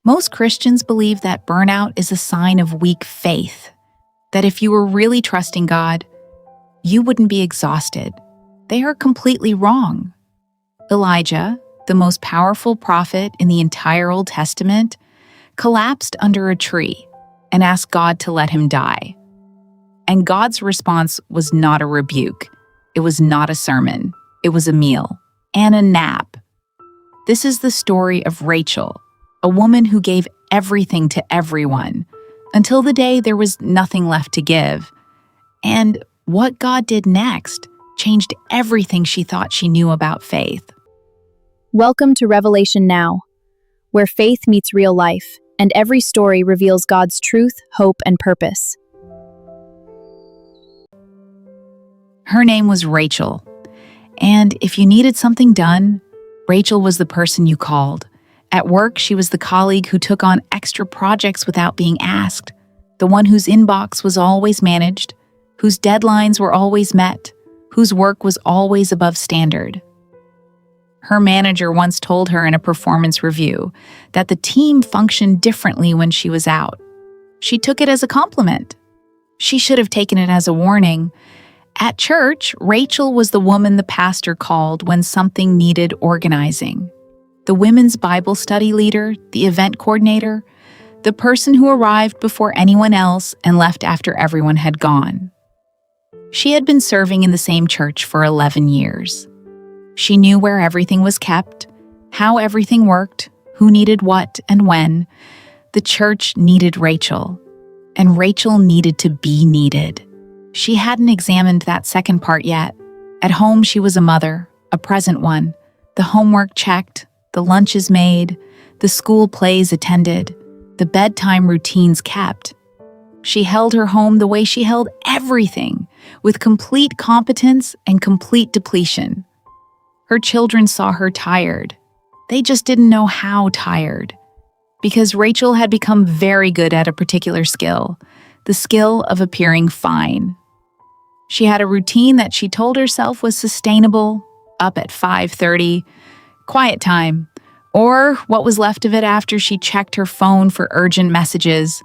Most Christians believe that burnout is a sign of weak faith, that if you were really trusting God, you wouldn't be exhausted. They are completely wrong. Elijah, the most powerful prophet in the entire Old Testament, collapsed under a tree and asked God to let him die. And God's response was not a rebuke. It was not a sermon. It was a meal and a nap. This is the story of Rachel, a woman who gave everything to everyone until the day there was nothing left to give. And what God did next changed everything she thought she knew about faith. Welcome to Revelation Now, where faith meets real life, and every story reveals God's truth, hope, and purpose. Her name was Rachel, and if you needed something done, Rachel was the person you called. At work, she was the colleague who took on extra projects without being asked, the one whose inbox was always managed, whose deadlines were always met, whose work was always above standard. Her manager once told her in a performance review that the team functioned differently when she was out. She took it as a compliment. She should have taken it as a warning. At church, Rachel was the woman the pastor called when something needed organizing. The women's Bible study leader, the event coordinator, the person who arrived before anyone else and left after everyone had gone. She had been serving in the same church for 11 years. She knew where everything was kept, how everything worked, who needed what and when. The church needed Rachel, and Rachel needed to be needed. She hadn't examined that second part yet. At home, she was a mother, a present one. The homework checked, the lunches made, the school plays attended, the bedtime routines kept. She held her home the way she held everything, with complete competence and complete depletion. Her children saw her tired. They just didn't know how tired. Because Rachel had become very good at a particular skill, the skill of appearing fine. She had a routine that she told herself was sustainable, up at 5:30, quiet time, or what was left of it after she checked her phone for urgent messages,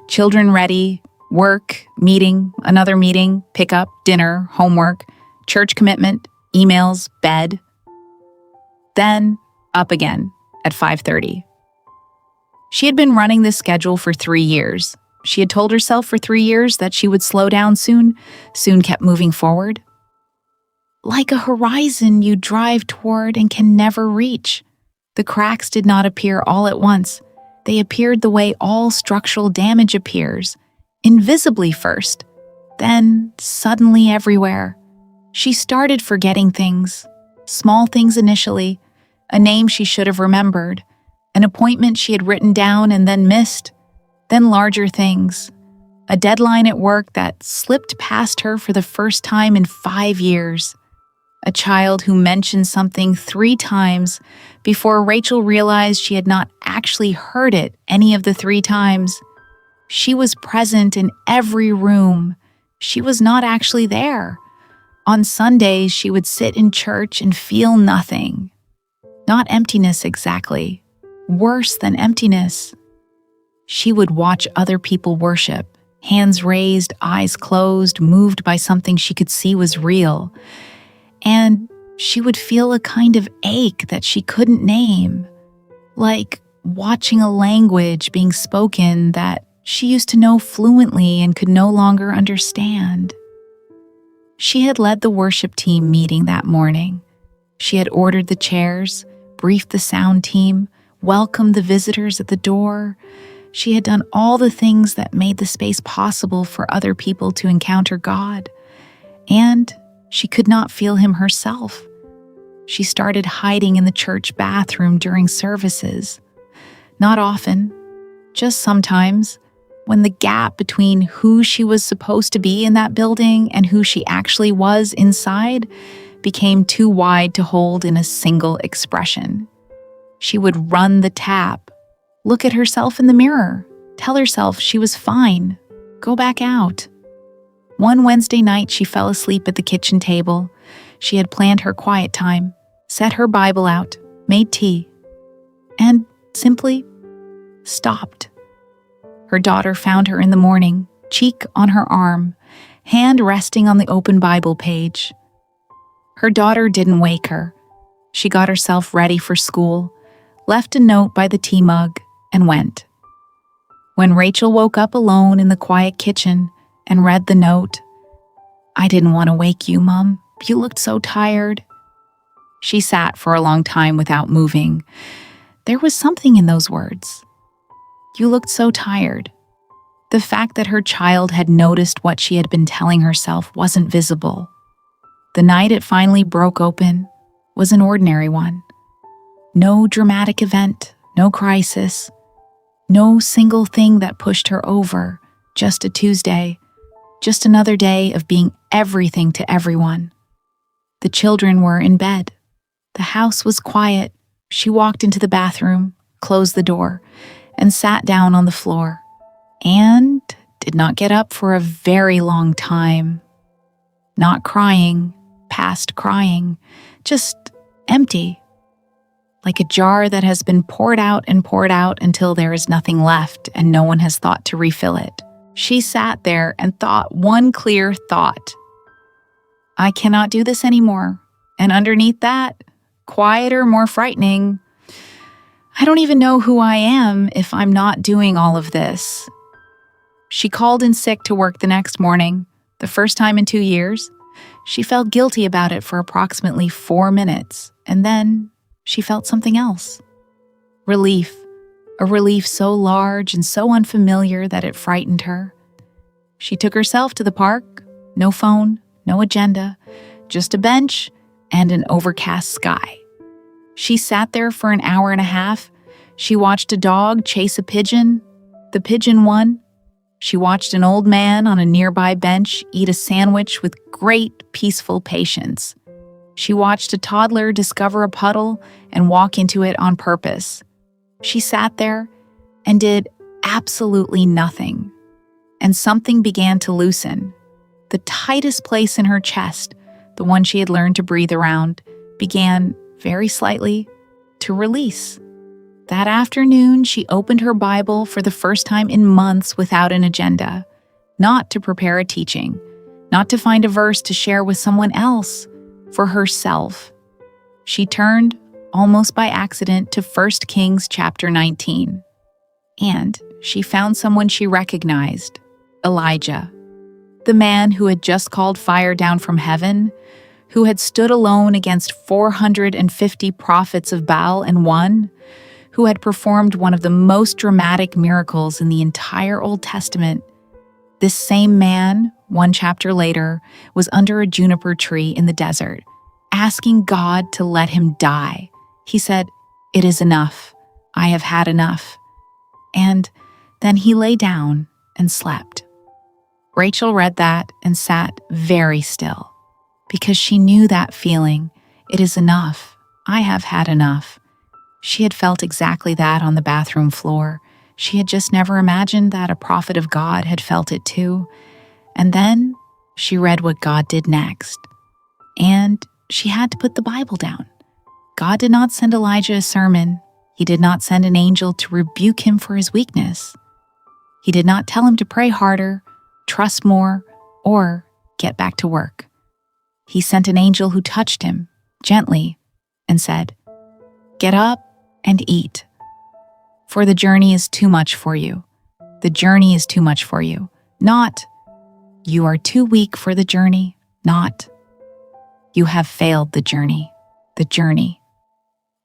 children ready, work, meeting, another meeting, pickup, dinner, homework, church commitment, emails, bed. Then, up again at 5:30. She had been running this schedule for 3 years. She had told herself for 3 years that she would slow down soon kept moving forward. Like a horizon you drive toward and can never reach. The cracks did not appear all at once. They appeared the way all structural damage appears, invisibly first, then suddenly everywhere. She started forgetting things, small things initially, a name she should have remembered, an appointment she had written down and then missed, then larger things, a deadline at work that slipped past her for the first time in 5 years, a child who mentioned something 3 times before Rachel realized she had not actually heard it any of the 3 times. She was present in every room. She was not actually there. On Sundays, she would sit in church and feel nothing. Not emptiness exactly. Worse than emptiness. She would watch other people worship, hands raised, eyes closed, moved by something she could see was real. And she would feel a kind of ache that she couldn't name, like watching a language being spoken that she used to know fluently and could no longer understand. She had led the worship team meeting that morning. She had ordered the chairs, briefed the sound team, welcomed the visitors at the door. She had done all the things that made the space possible for other people to encounter God. And she could not feel him herself. She started hiding in the church bathroom during services. Not often, just sometimes, when the gap between who she was supposed to be in that building and who she actually was inside became too wide to hold in a single expression. She would run the tap, look at herself in the mirror, tell herself she was fine, go back out. One Wednesday night, she fell asleep at the kitchen table. She had planned her quiet time, set her Bible out, made tea, and simply stopped. Her daughter found her in the morning, cheek on her arm, hand resting on the open Bible page. Her daughter didn't wake her. She got herself ready for school, left a note by the tea mug, and went. When Rachel woke up alone in the quiet kitchen and read the note, "I didn't want to wake you, Mom. You looked so tired." She sat for a long time without moving. There was something in those words. You looked so tired. The fact that her child had noticed what she had been telling herself wasn't visible. The night it finally broke open was an ordinary one. No dramatic event, no crisis, no single thing that pushed her over, just a Tuesday, just another day of being everything to everyone. The children were in bed. The house was quiet. She walked into the bathroom, closed the door, and sat down on the floor, and did not get up for a very long time. Not crying, past crying, just empty, like a jar that has been poured out until there is nothing left and no one has thought to refill it. She sat there and thought one clear thought. I cannot do this anymore. And underneath that, quieter, more frightening, I don't even know who I am if I'm not doing all of this. She called in sick to work the next morning, the first time in 2 years. She felt guilty about it for approximately 4 minutes, and then she felt something else. Relief. A relief so large and so unfamiliar that it frightened her. She took herself to the park. No phone, no agenda, just a bench and an overcast sky. She sat there for an hour and a half. She watched a dog chase a pigeon. The pigeon won. She watched an old man on a nearby bench eat a sandwich with great, peaceful patience. She watched a toddler discover a puddle and walk into it on purpose. She sat there and did absolutely nothing. And something began to loosen. The tightest place in her chest, the one she had learned to breathe around, began, very slightly, to release. That afternoon, she opened her Bible for the first time in months without an agenda, not to prepare a teaching, not to find a verse to share with someone else, for herself. She turned, almost by accident, to 1 Kings chapter 19. And she found someone she recognized, Elijah, the man who had just called fire down from heaven, who had stood alone against 450 prophets of Baal and won, who had performed one of the most dramatic miracles in the entire Old Testament. This same man, 1 chapter later, was under a juniper tree in the desert, asking God to let him die. He said, "It is enough. I have had enough." And then he lay down and slept. Rachel read that and sat very still, because she knew that feeling, "It is enough. I have had enough." She had felt exactly that on the bathroom floor. She had just never imagined that a prophet of God had felt it too. And then she read what God did next. And she had to put the Bible down. God did not send Elijah a sermon. He did not send an angel to rebuke him for his weakness. He did not tell him to pray harder, trust more, or get back to work. He sent an angel who touched him gently and said, "Get up and eat. For the journey is too much for you. The journey is too much for you." Not, "You are too weak for the journey." Not, "You have failed the journey." The journey.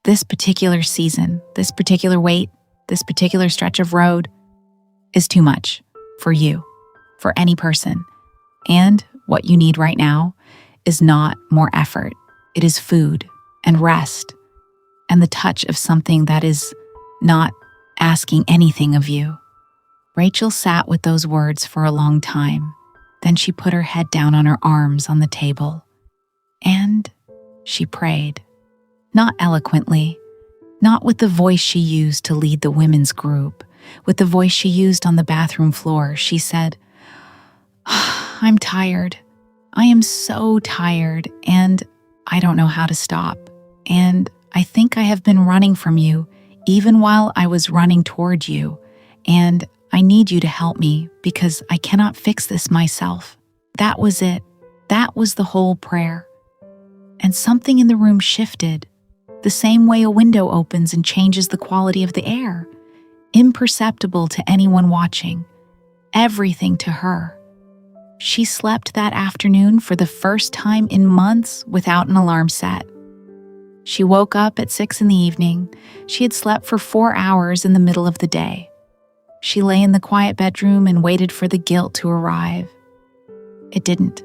This particular season, this particular weight, this particular stretch of road is too much for you, for any person. And what you need right now is not more effort. It is food and rest and the touch of something that is not asking anything of you. Rachel sat with those words for a long time. Then she put her head down on her arms on the table. And she prayed. Not eloquently, not with the voice she used to lead the women's group, with the voice she used on the bathroom floor. She said, "I'm tired. I am so tired, and I don't know how to stop. And I think I have been running from you, even while I was running toward you, and I need you to help me because I cannot fix this myself." That was it. That was the whole prayer. And something in the room shifted, the same way a window opens and changes the quality of the air, imperceptible to anyone watching, everything to her. She slept that afternoon for the first time in months without an alarm set. She woke up at 6 in the evening. She had slept for 4 hours in the middle of the day. She lay in the quiet bedroom and waited for the guilt to arrive. It didn't.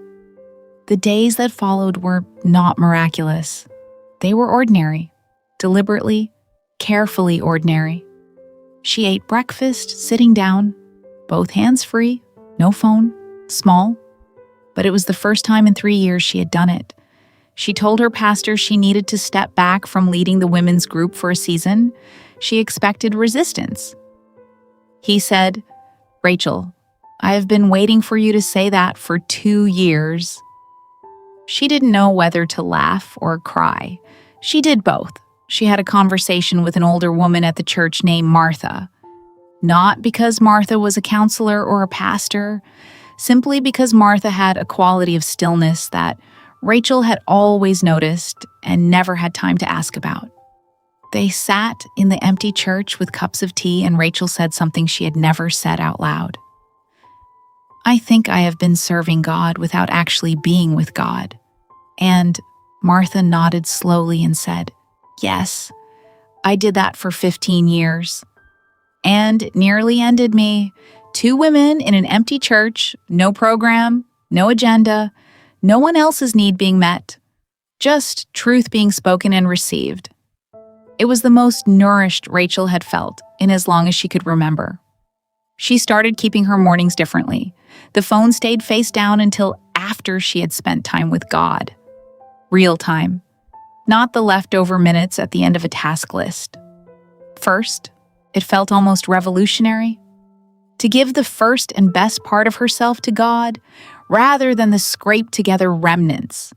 The days that followed were not miraculous. They were ordinary, deliberately, carefully ordinary. She ate breakfast sitting down, both hands free, no phone, small. But it was the first time in 3 years she had done it. She told her pastor she needed to step back from leading the women's group for a season. She expected resistance. He said, "Rachel, I have been waiting for you to say that for 2 years." She didn't know whether to laugh or cry. She did both. She had a conversation with an older woman at the church named Martha. Not because Martha was a counselor or a pastor, simply because Martha had a quality of stillness that Rachel had always noticed and never had time to ask about. They sat in the empty church with cups of tea, and Rachel said something she had never said out loud. "I think I have been serving God without actually being with God." And Martha nodded slowly and said, "Yes, I did that for 15 years. And it nearly ended me. 2 women in an empty church, no program, no agenda, no one else's need being met, just truth being spoken and received." It was the most nourished Rachel had felt in as long as she could remember. She started keeping her mornings differently. The phone stayed face down until after she had spent time with God. Real time, not the leftover minutes at the end of a task list. First, it felt almost revolutionary. To give the first and best part of herself to God, rather than the scraped-together remnants.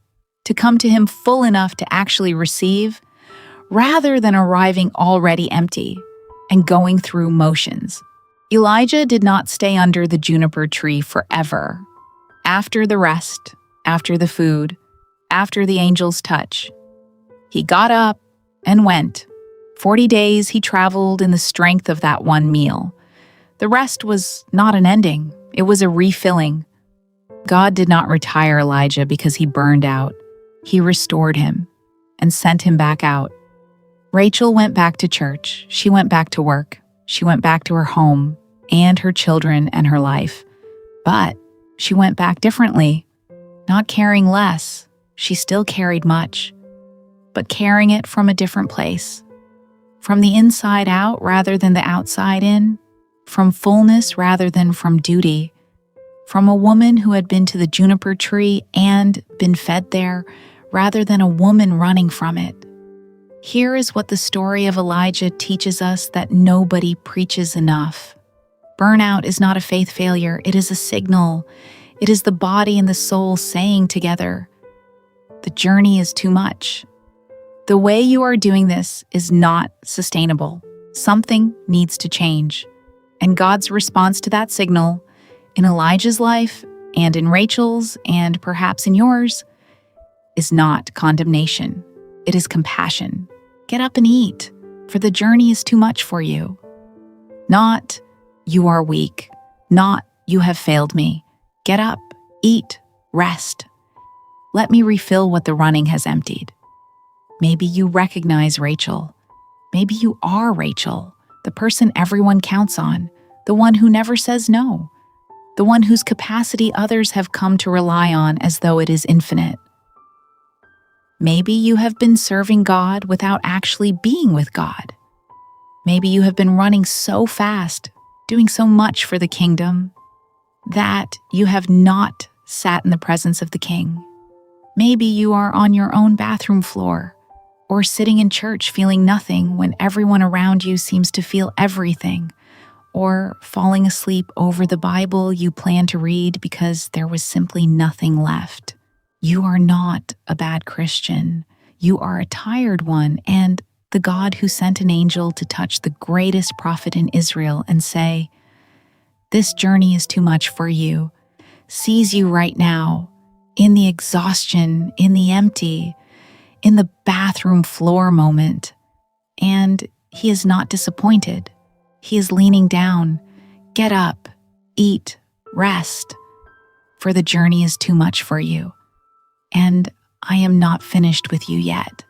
To come to Him full enough to actually receive, rather than arriving already empty and going through motions. Elijah did not stay under the juniper tree forever. After the rest, after the food, after the angel's touch, he got up and went. 40 days he traveled in the strength of that one meal. The rest was not an ending, it was a refilling. God did not retire Elijah because he burned out. He restored him and sent him back out. Rachel went back to church. She went back to work. She went back to her home and her children and her life. But she went back differently, not carrying less. She still carried much, but carrying it from a different place. From the inside out rather than the outside in. From fullness rather than from duty. From a woman who had been to the juniper tree and been fed there rather than a woman running from it. Here is what the story of Elijah teaches us that nobody preaches enough. Burnout is not a faith failure, it is a signal. It is the body and the soul saying together, the journey is too much. The way you are doing this is not sustainable. Something needs to change. And God's response to that signal, in Elijah's life and in Rachel's and perhaps in yours, is not condemnation. It is compassion. Get up and eat, for the journey is too much for you. Not, you are weak. Not, you have failed me. Get up, eat, rest. Let me refill what the running has emptied. Maybe you recognize Rachel. Maybe you are Rachel, the person everyone counts on, the one who never says no, the one whose capacity others have come to rely on as though it is infinite. Maybe you have been serving God without actually being with God. Maybe you have been running so fast, doing so much for the kingdom, that you have not sat in the presence of the King. Maybe you are on your own bathroom floor, or sitting in church feeling nothing when everyone around you seems to feel everything, or falling asleep over the Bible you planned to read because there was simply nothing left. You are not a bad Christian. You are a tired one, and the God who sent an angel to touch the greatest prophet in Israel and say, "This journey is too much for you," sees you right now, in the exhaustion, in the empty, in the bathroom floor moment. And he is not disappointed. He is leaning down. Get up, eat, rest, for the journey is too much for you. And I am not finished with you yet.